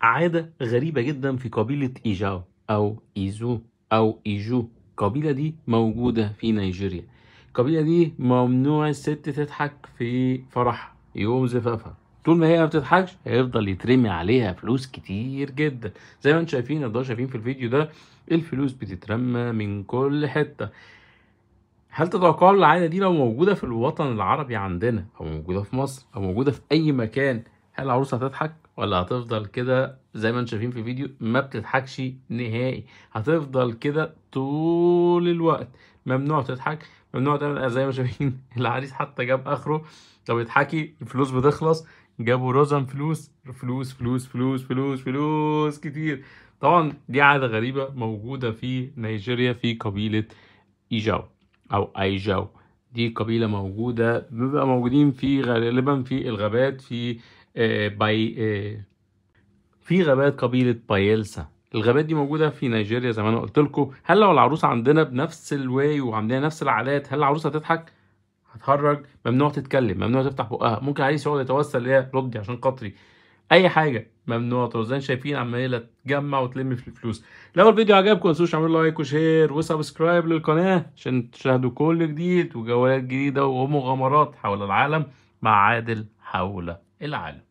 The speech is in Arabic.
عادة غريبة جدا في قبيلة إيجاو أو إيزو أو إيجو. القبيلة دي موجودة في نيجيريا. القبيلة دي ممنوع الست تضحك في فرح يوم زفافها. طول ما هي ما بتضحكش هيفضل يترمي عليها فلوس كتير جدا. زي ما انتم شايفين في الفيديو ده، الفلوس بتترمى من كل حتة. هل تتوقعوا العادة دي لو موجودة في الوطن العربي عندنا أو موجودة في مصر أو موجودة في أي مكان، هل العروسة هتضحك ولا هتفضل كده زي ما انتم شايفين في الفيديو ما بتضحكش نهائي؟ هتفضل كده طول الوقت ممنوع تضحك، ممنوع تعمل زي ما شايفين. العريس حتى جاب آخره. لو يضحكي الفلوس بتخلص. جابوا رزم فلوس فلوس فلوس فلوس فلوس فلوس كتير. طبعا دي عادة غريبة موجودة في نيجيريا في قبيلة إيجاو أو أيجاو. دي قبيلة موجودة، بيبقى موجودين في غالبا في الغابات في باي في غابات قبيلة بايلسا. الغابات دي موجودة في نيجيريا زي ما أنا قلت لكم. هل لو العروسة عندنا بنفس الواي وعندنا نفس العادات، هل العروسة هتضحك؟ هتهرج؟ ممنوع تتكلم، ممنوع تفتح بقها. ممكن العريس يقعد يتوسل ليها ردي عشان خاطري. اي حاجه ممنوع. زي شايفين عماله تجمع وتلم في الفلوس. لو الفيديو عجبكم ما تنسوش تعملوا لايك وشير وسبسكرايب للقناه عشان تشاهدوا كل جديد وجولات جديده ومغامرات حول العالم مع عادل حول العالم.